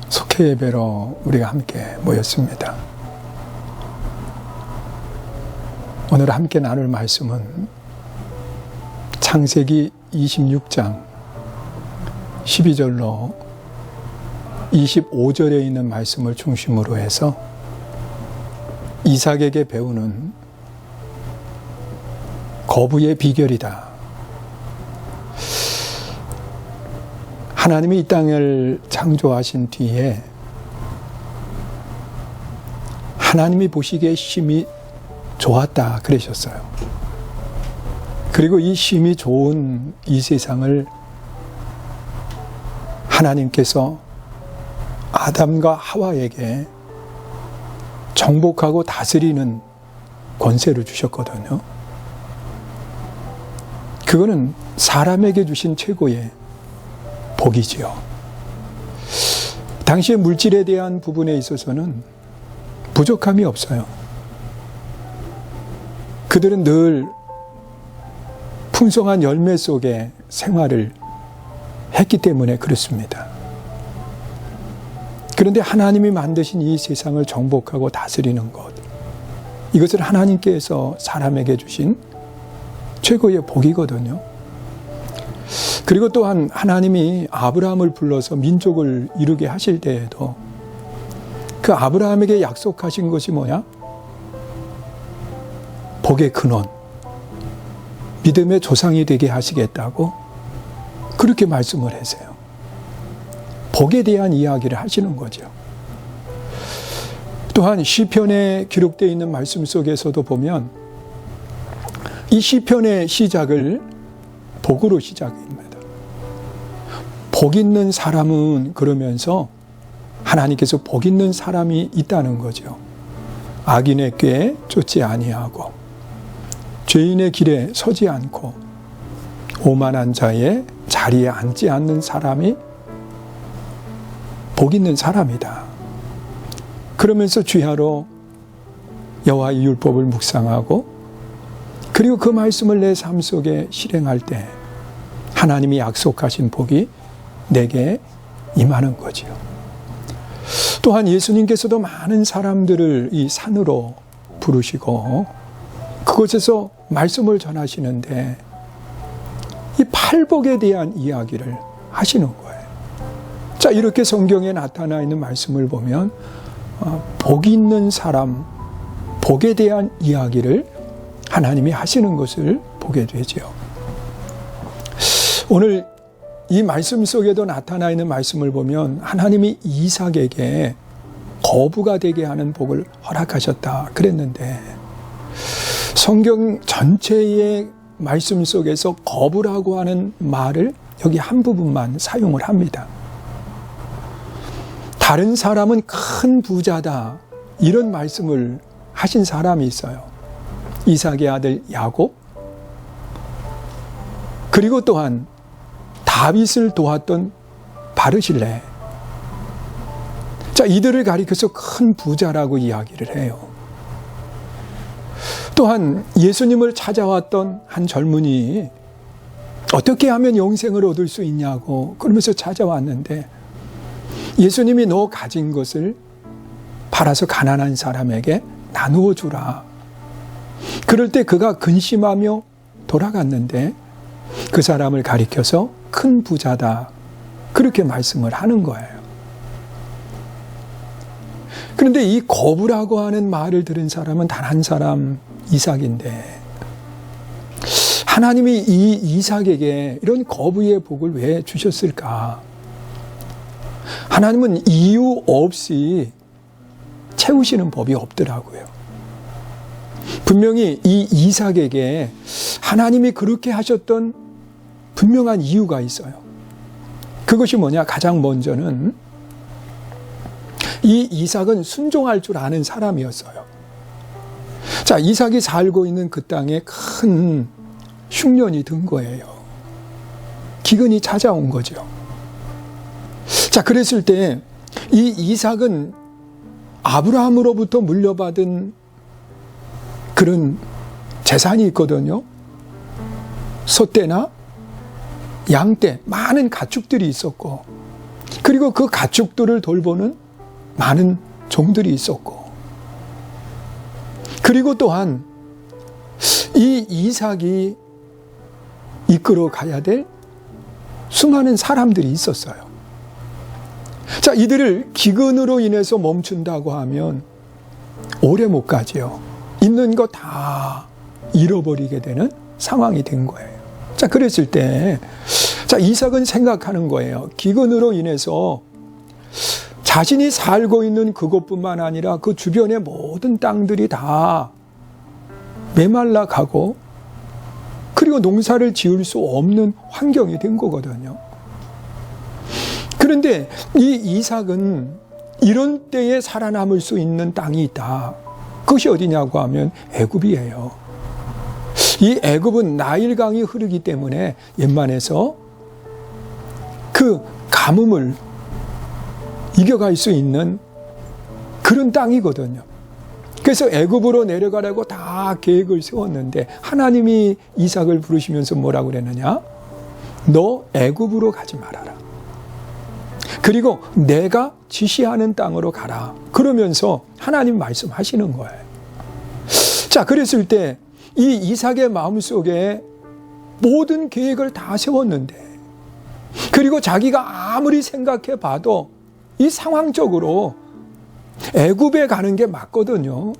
속회 예배로 우리가 함께 모였습니다. 오늘 함께 나눌 말씀은 창세기 26장 12절로 25절에 있는 말씀을 중심으로 해서 이삭에게 배우는 거부의 비결이다. 하나님이 이 땅을 창조하신 뒤에 하나님이 보시기에 심히 좋았다 그러셨어요. 그리고 이 심히 좋은 이 세상을 하나님께서 아담과 하와에게 정복하고 다스리는 권세를 주셨거든요. 그거는 사람에게 주신 최고의 복이지요. 당시의 물질에 대한 부분에 있어서는 부족함이 없어요. 그들은 늘 풍성한 열매 속에 생활을 했기 때문에 그렇습니다. 그런데 하나님이 만드신 이 세상을 정복하고 다스리는 것, 이것을 하나님께서 사람에게 주신 최고의 복이거든요. 그리고 또한 하나님이 아브라함을 불러서 민족을 이루게 하실 때에도 그 아브라함에게 약속하신 것이 뭐냐? 복의 근원, 믿음의 조상이 되게 하시겠다고 그렇게 말씀을 하세요. 복에 대한 이야기를 하시는 거죠. 또한 시편에 기록되어 있는 말씀 속에서도 보면 이 시편의 시작을 복으로 시작합니다. 복 있는 사람은 그러면서 하나님께서 복 있는 사람이 있다는 거죠. 악인의 꾀에 쫓지 아니하고 죄인의 길에 서지 않고 오만한 자의 자리에 앉지 않는 사람이 복 있는 사람이다. 그러면서 주야로 여호와의 율법을 묵상하고 그리고 그 말씀을 내 삶 속에 실행할 때 하나님이 약속하신 복이 내게 임하는 거지요. 또한 예수님께서도 많은 사람들을 이 산으로 부르시고 그곳에서 말씀을 전하시는데 이 팔복에 대한 이야기를 하시는 거예요. 자, 이렇게 성경에 나타나 있는 말씀을 보면 복 있는 사람, 복에 대한 이야기를 하나님이 하시는 것을 보게 되죠. 오늘 이 말씀 속에도 나타나 있는 말씀을 보면 하나님이 이삭에게 거부가 되게 하는 복을 허락하셨다 그랬는데 성경 전체의 말씀 속에서 거부라고 하는 말을 여기 한 부분만 사용을 합니다. 다른 사람은 큰 부자다 이런 말씀을 하신 사람이 있어요. 이삭의 아들 야곱, 그리고 또한 다윗을 도왔던 바르실레. 자, 이들을 가리켜서 큰 부자라고 이야기를 해요. 또한 예수님을 찾아왔던 한 젊은이 어떻게 하면 영생을 얻을 수 있냐고 그러면서 찾아왔는데 예수님이 너 가진 것을 팔아서 가난한 사람에게 나누어 주라. 그럴 때 그가 근심하며 돌아갔는데 그 사람을 가리켜서 큰 부자다 그렇게 말씀을 하는 거예요. 그런데 이 거부라고 하는 말을 들은 사람은 단 한 사람, 이삭인데 하나님이 이 이삭에게 이런 거부의 복을 왜 주셨을까? 하나님은 이유 없이 채우시는 법이 없더라고요. 분명히 이 이삭에게 하나님이 그렇게 하셨던 분명한 이유가 있어요. 그것이 뭐냐? 가장 먼저는 이 이삭은 순종할 줄 아는 사람이었어요. 자, 이삭이 살고 있는 그 땅에 큰 흉년이 든 거예요. 기근이 찾아온 거죠. 자, 그랬을 때 이 이삭은 아브라함으로부터 물려받은 그런 재산이 있거든요. 소떼나 양떼, 많은 가축들이 있었고 그리고 그 가축들을 돌보는 많은 종들이 있었고, 그리고 또한 이 이삭이 이끌어 가야 될 수많은 사람들이 있었어요. 자, 이들을 기근으로 인해서 멈춘다고 하면 오래 못 가지요. 있는 거 다 잃어버리게 되는 상황이 된 거예요. 자, 그랬을 때, 자, 이삭은 생각하는 거예요. 기근으로 인해서 자신이 살고 있는 그곳뿐만 아니라 그 주변의 모든 땅들이 다 메말라 가고, 그리고 농사를 지을 수 없는 환경이 된 거거든요. 그런데 이 이삭은 이런 때에 살아남을 수 있는 땅이 있다. 그것이 어디냐고 하면 애굽이에요. 이 애굽은 나일강이 흐르기 때문에 웬만해서 그 가뭄을 이겨갈 수 있는 그런 땅이거든요. 그래서 애굽으로 내려가라고 다 계획을 세웠는데 하나님이 이삭을 부르시면서 뭐라고 그랬느냐? 너 애굽으로 가지 말아라. 그리고 내가 지시하는 땅으로 가라. 그러면서 하나님 말씀하시는 거예요. 자, 그랬을 때 이 이삭의 마음속에 모든 계획을 다 세웠는데, 그리고 자기가 아무리 생각해 봐도 이 상황적으로 애굽에 가는 게 맞거든요.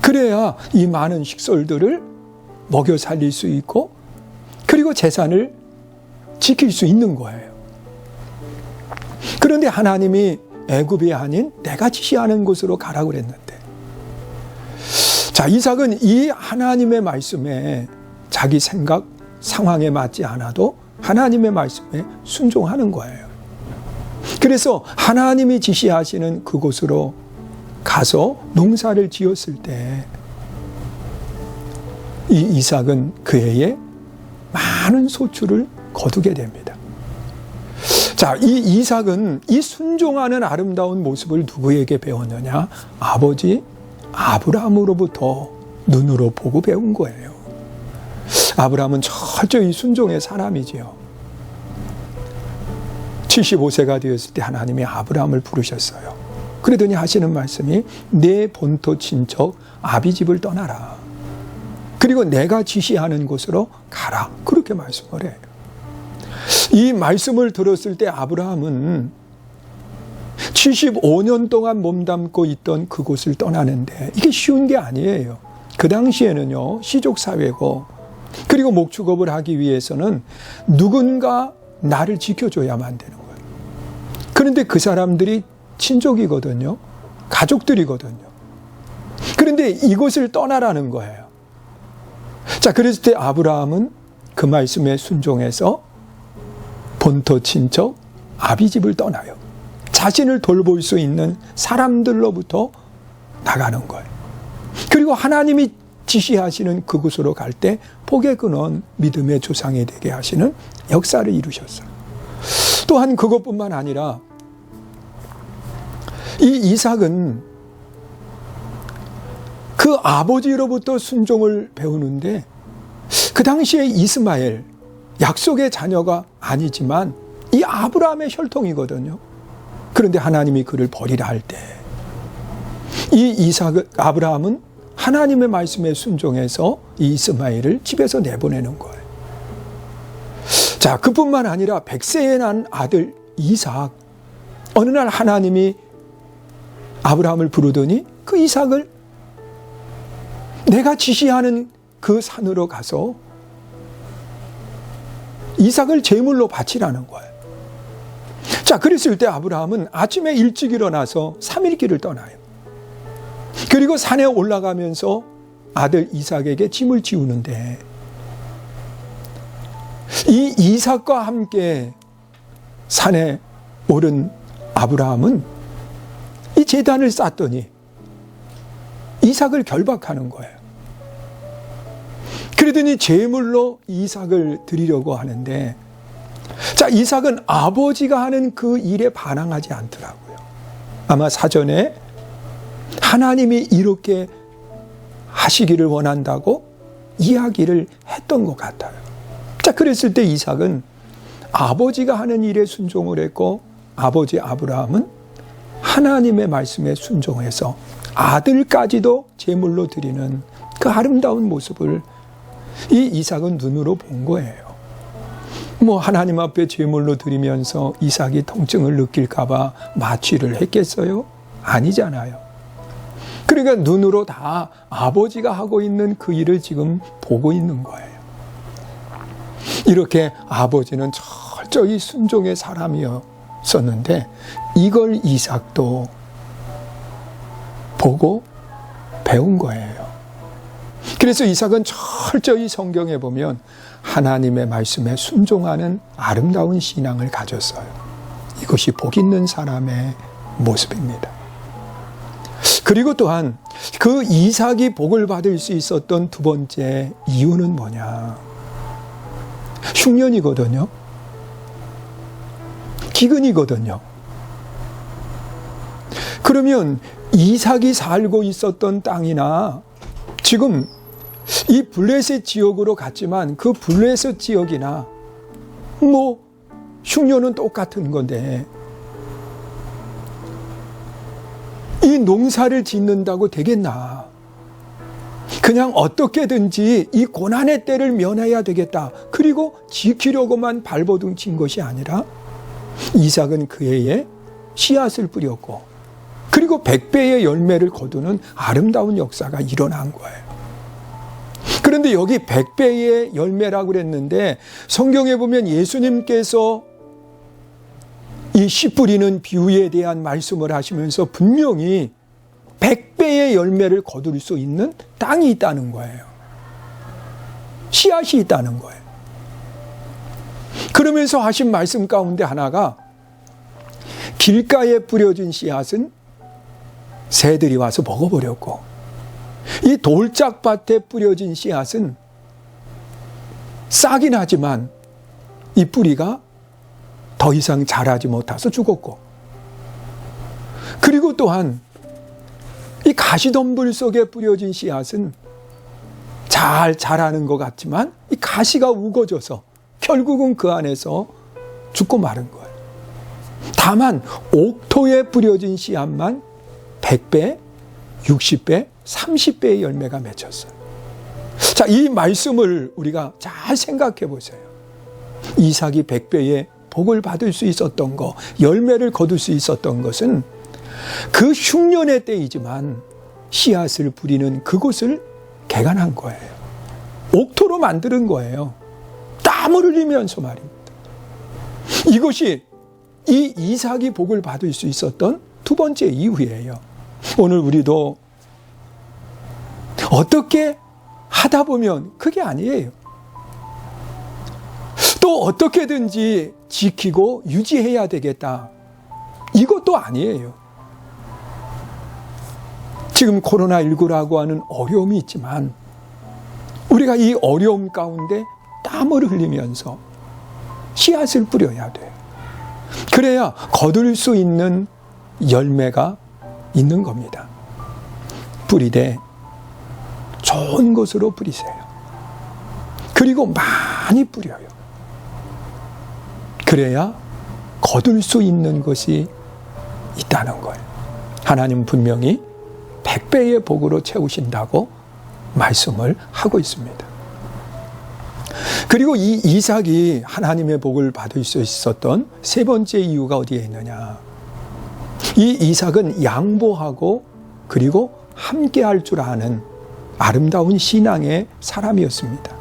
그래야 이 많은 식솔들을 먹여 살릴 수 있고, 그리고 재산을 지킬 수 있는 거예요. 그런데 하나님이 애굽이 아닌 내가 지시하는 곳으로 가라고 그랬는데, 자, 이삭은 이 하나님의 말씀에 자기 생각, 상황에 맞지 않아도 하나님의 말씀에 순종하는 거예요. 그래서 하나님이 지시하시는 그곳으로 가서 농사를 지었을 때 이 이삭은 그 해에 많은 소출을 거두게 됩니다. 자, 이 이삭은 이 순종하는 아름다운 모습을 누구에게 배웠느냐? 아버지 아브라함으로부터 눈으로 보고 배운 거예요. 아브라함은 철저히 순종의 사람이지요. 75세가 되었을 때 하나님이 아브라함을 부르셨어요. 그러더니 하시는 말씀이 내 본토 친척 아비집을 떠나라. 그리고 내가 지시하는 곳으로 가라. 그렇게 말씀을 해요. 이 말씀을 들었을 때 아브라함은 75년 동안 몸담고 있던 그곳을 떠나는데 이게 쉬운 게 아니에요. 그 당시에는요, 시족사회고, 그리고 목축업을 하기 위해서는 누군가 나를 지켜줘야만 되는 거예요. 그런데 그 사람들이 친족이거든요. 가족들이거든요. 그런데 이곳을 떠나라는 거예요. 자, 그랬을 때 아브라함은 그 말씀에 순종해서 본토 친척 아비집을 떠나요. 자신을 돌볼 수 있는 사람들로부터 나가는 거예요. 그리고 하나님이 지시하시는 그곳으로 갈 때 복의 근원 믿음의 조상이 되게 하시는 역사를 이루셨어요. 또한 그것뿐만 아니라 이 이삭은 그 아버지로부터 순종을 배우는데, 그 당시에 이스마엘, 약속의 자녀가 아니지만 이 아브라함의 혈통이거든요. 그런데 하나님이 그를 버리라 할 때 이 아브라함은 하나님의 말씀에 순종해서 이 이스마엘을 집에서 내보내는 거예요. 자, 그뿐만 아니라 100세에 난 아들 이삭, 어느 날 하나님이 아브라함을 부르더니 그 이삭을 내가 지시하는 그 산으로 가서 이삭을 제물로 바치라는 거예요. 자, 그랬을 때 아브라함은 아침에 일찍 일어나서 3일 길을 떠나요. 그리고 산에 올라가면서 아들 이삭에게 짐을 지우는데, 이 이삭과 함께 산에 오른 아브라함은 이 제단을 쌓더니 이삭을 결박하는 거예요. 그러더니 제물로 이삭을 드리려고 하는데, 자, 이삭은 아버지가 하는 그 일에 반항하지 않더라고요. 아마 사전에 하나님이 이렇게 하시기를 원한다고 이야기를 했던 것 같아요. 자, 그랬을 때 이삭은 아버지가 하는 일에 순종을 했고, 아버지 아브라함은 하나님의 말씀에 순종해서 아들까지도 제물로 드리는 그 아름다운 모습을 이 이삭은 눈으로 본 거예요. 뭐 하나님 앞에 제물로 드리면서 이삭이 통증을 느낄까봐 마취를 했겠어요? 아니잖아요. 그러니까 눈으로 다 아버지가 하고 있는 그 일을 지금 보고 있는 거예요. 이렇게 아버지는 철저히 순종의 사람이었었는데 이걸 이삭도 보고 배운 거예요. 그래서 이삭은 철저히 성경에 보면 하나님의 말씀에 순종하는 아름다운 신앙을 가졌어요. 이것이 복 있는 사람의 모습입니다. 그리고 또한 그 이삭이 복을 받을 수 있었던 두 번째 이유는 뭐냐? 흉년이거든요. 기근이거든요. 그러면 이삭이 살고 있었던 땅이나 지금 이 블레셋 지역으로 갔지만 그 블레셋 지역이나 뭐 흉년은 똑같은 건데 이 농사를 짓는다고 되겠나? 그냥 어떻게든지 이 고난의 때를 면해야 되겠다. 그리고 지키려고만 발버둥 친 것이 아니라 이삭은 그 해에 씨앗을 뿌렸고 그리고 100배의 열매를 거두는 아름다운 역사가 일어난 거예요. 그런데 여기 100배의 열매라고 그랬는데 성경에 보면 예수님께서 이 씨 뿌리는 비유에 대한 말씀을 하시면서 분명히 100배의 열매를 거둘 수 있는 땅이 있다는 거예요. 씨앗이 있다는 거예요. 그러면서 하신 말씀 가운데 하나가 길가에 뿌려진 씨앗은 새들이 와서 먹어버렸고 이 돌짝밭에 뿌려진 씨앗은 싹이 나지만 이 뿌리가 더 이상 자라지 못해서 죽었고 그리고 또한 이 가시덤불 속에 뿌려진 씨앗은 잘 자라는 것 같지만 이 가시가 우거져서 결국은 그 안에서 죽고 마른 거예요. 다만 옥토에 뿌려진 씨앗만 100배, 60배, 30배의 열매가 맺혔어요. 자, 이 말씀을 우리가 잘 생각해 보세요. 이삭이 100배의 복을 받을 수 있었던 것, 열매를 거둘 수 있었던 것은 그 흉년의 때이지만 씨앗을 뿌리는 그곳을 개간한 거예요. 옥토로 만드는 거예요. 땀을 흘리면서 말입니다. 이것이 이 이삭이 복을 받을 수 있었던 두 번째 이유예요. 오늘 우리도 어떻게 하다 보면 그게 아니에요. 또 어떻게든지 지키고 유지해야 되겠다. 이것도 아니에요. 지금 코로나19라고 하는 어려움이 있지만 우리가 이 어려움 가운데 땀을 흘리면서 씨앗을 뿌려야 돼요. 그래야 거둘 수 있는 열매가 있는 겁니다. 뿌리되 좋은 곳으로 뿌리세요. 그리고 많이 뿌려요. 그래야 거둘 수 있는 것이 있다는 거예요. 하나님 분명히 100배의 복으로 채우신다고 말씀을 하고 있습니다. 그리고 이 이삭이 하나님의 복을 받을 수 있었던 세 번째 이유가 어디에 있느냐? 이 이삭은 양보하고 그리고 함께할 줄 아는 아름다운 신앙의 사람이었습니다.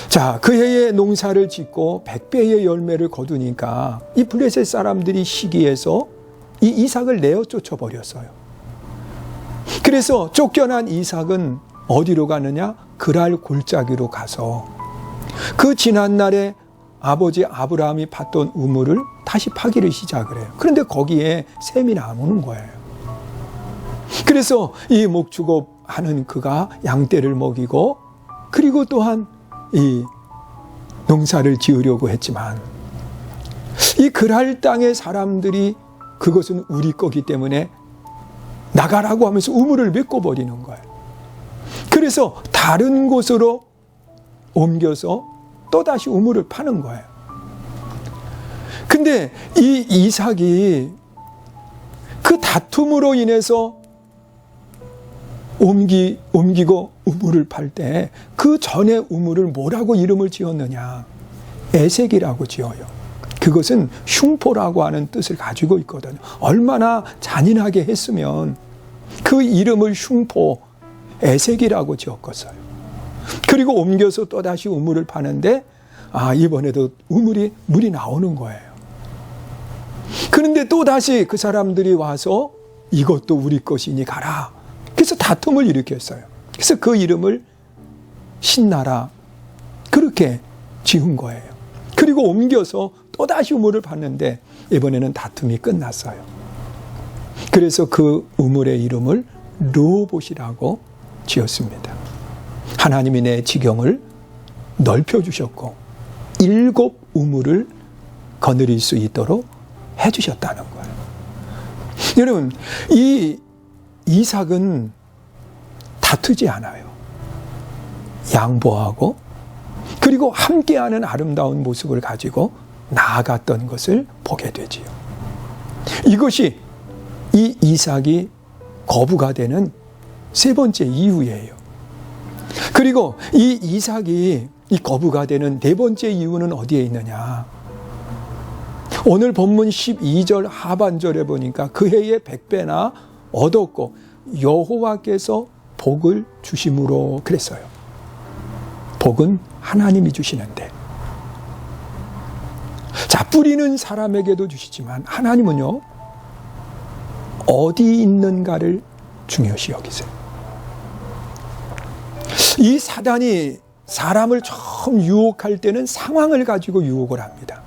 자, 그 해에 농사를 짓고 100배의 열매를 거두니까 이 블레셋 사람들이 시기해서 이 이삭을 내어 쫓아버렸어요. 그래서 쫓겨난 이삭은 어디로 가느냐? 그랄 골짜기로 가서 그 지난날에 아버지 아브라함이 팠던 우물을 다시 파기를 시작을 해요. 그런데 거기에 샘이 나오는 거예요. 그래서 이 목축업하는 그가 양떼를 먹이고 그리고 또한 이 농사를 지으려고 했지만 이 그랄 땅의 사람들이 그것은 우리 거기 때문에 나가라고 하면서 우물을 메꿔버리는 거예요. 그래서 다른 곳으로 옮겨서 또다시 우물을 파는 거예요. 근데 이 이삭이 그 다툼으로 인해서 옮기고 우물을 팔 때 그 전에 우물을 뭐라고 이름을 지었느냐? 에색이라고 지어요. 그것은 흉포라고 하는 뜻을 가지고 있거든요. 얼마나 잔인하게 했으면 그 이름을 흉포, 에색이라고 지었겠어요. 그리고 옮겨서 또다시 우물을 파는데 이번에도 물이 나오는 거예요. 그런데 또다시 그 사람들이 와서 이것도 우리 것이니 가라. 그래서 다툼을 일으켰어요. 그래서 그 이름을 신나라 그렇게 지은 거예요. 그리고 옮겨서 또다시 우물을 봤는데 이번에는 다툼이 끝났어요. 그래서 그 우물의 이름을 르호봇이라고 지었습니다. 하나님이 내 지경을 넓혀주셨고 7 우물을 거느릴 수 있도록 해주셨다는 거예요. 여러분, 이 이삭은 다투지 않아요. 양보하고 그리고 함께하는 아름다운 모습을 가지고 나아갔던 것을 보게 되지요. 이것이 이 이삭이 거부가 되는 3번째 이유예요. 그리고 이 이삭이 이 거부가 되는 4번째 이유는 어디에 있느냐? 오늘 본문 12절 하반절에 보니까 그 해에 100배나 얻었고 여호와께서 복을 주심으로 그랬어요. 복은 하나님이 주시는데, 자, 뿌리는 사람에게도 주시지만 하나님은요, 어디 있는가를 중요시 여기세요. 이 사단이 사람을 처음 유혹할 때는 상황을 가지고 유혹을 합니다.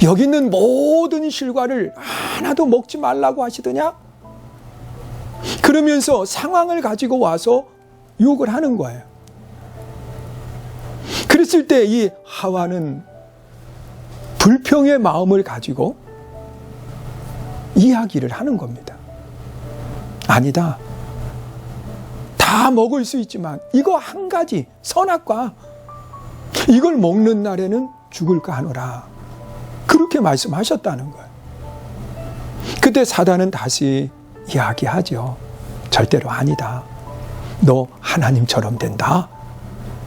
여기 있는 모든 실과를 하나도 먹지 말라고 하시더냐? 그러면서 상황을 가지고 와서 유혹을 하는 거예요. 그랬을 때 이 하와는 불평의 마음을 가지고 이야기를 하는 겁니다. 아니다. 다 먹을 수 있지만 이거 한 가지 선악과 이걸 먹는 날에는 죽을까 하노라. 그렇게 말씀하셨다는 거예요. 그때 사단은 다시 이야기하죠. 절대로 아니다. 너 하나님처럼 된다.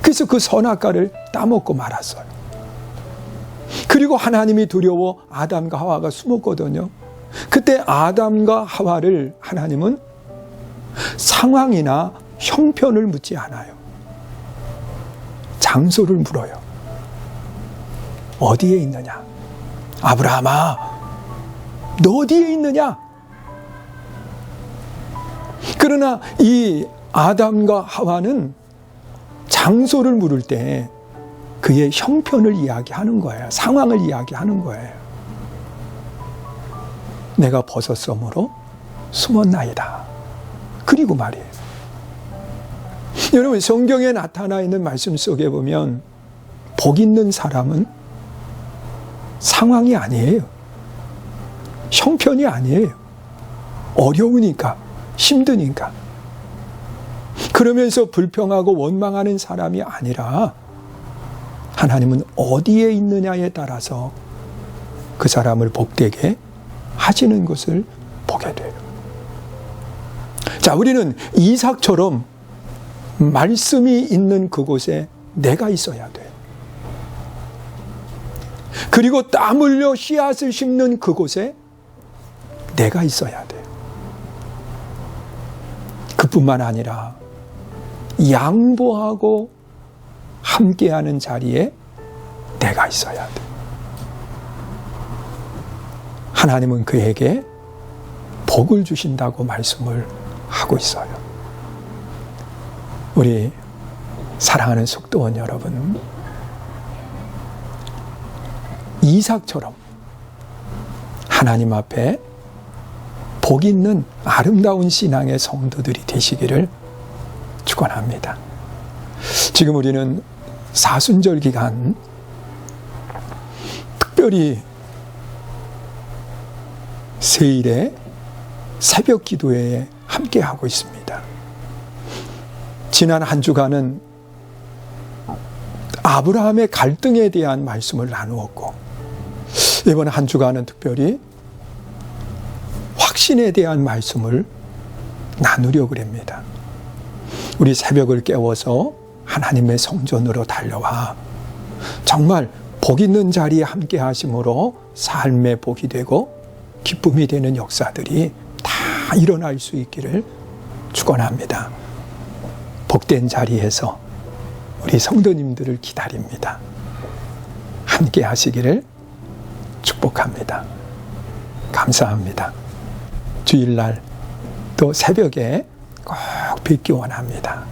그래서 그 선악과를 따먹고 말았어요. 그리고 하나님이 두려워 아담과 하와가 숨었거든요. 그때 아담과 하와를 하나님은 상황이나 형편을 묻지 않아요. 장소를 물어요. 어디에 있느냐? 아브라함아, 너 어디에 있느냐? 그러나 이 아담과 하와는 장소를 물을 때 그의 형편을 이야기하는 거예요. 상황을 이야기하는 거예요. 내가 벗었으므로 숨었나이다. 그리고 말이에요. 여러분, 성경에 나타나 있는 말씀 속에 보면 복 있는 사람은 상황이 아니에요. 형편이 아니에요. 어려우니까, 힘드니까. 그러면서 불평하고 원망하는 사람이 아니라 하나님은 어디에 있느냐에 따라서 그 사람을 복되게 하시는 것을 보게 돼요. 자, 우리는 이삭처럼 말씀이 있는 그곳에 내가 있어야 돼요. 그리고 땀 흘려 씨앗을 심는 그곳에 내가 있어야 돼요. 그뿐만 아니라 양보하고 함께하는 자리에 내가 있어야 돼. 하나님은 그에게 복을 주신다고 말씀을 하고 있어요. 우리 사랑하는 속도원 여러분, 이삭처럼 하나님 앞에 복 있는 아름다운 신앙의 성도들이 되시기를 축원합니다. 지금 우리는 사순절 기간 특별히 세일의 새벽 기도회에 함께하고 있습니다. 지난 한 주간은 아브라함의 갈등에 대한 말씀을 나누었고, 이번 한 주간은 특별히 확신에 대한 말씀을 나누려고 합니다. 우리 새벽을 깨워서 하나님의 성전으로 달려와 정말 복 있는 자리에 함께 하심으로 삶의 복이 되고 기쁨이 되는 역사들이 다 일어날 수 있기를 축원합니다. 복된 자리에서 우리 성도님들을 기다립니다. 함께 하시기를 축복합니다. 감사합니다. 주일날 또 새벽에 꼭 뵙기 원합니다.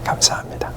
감사합니다.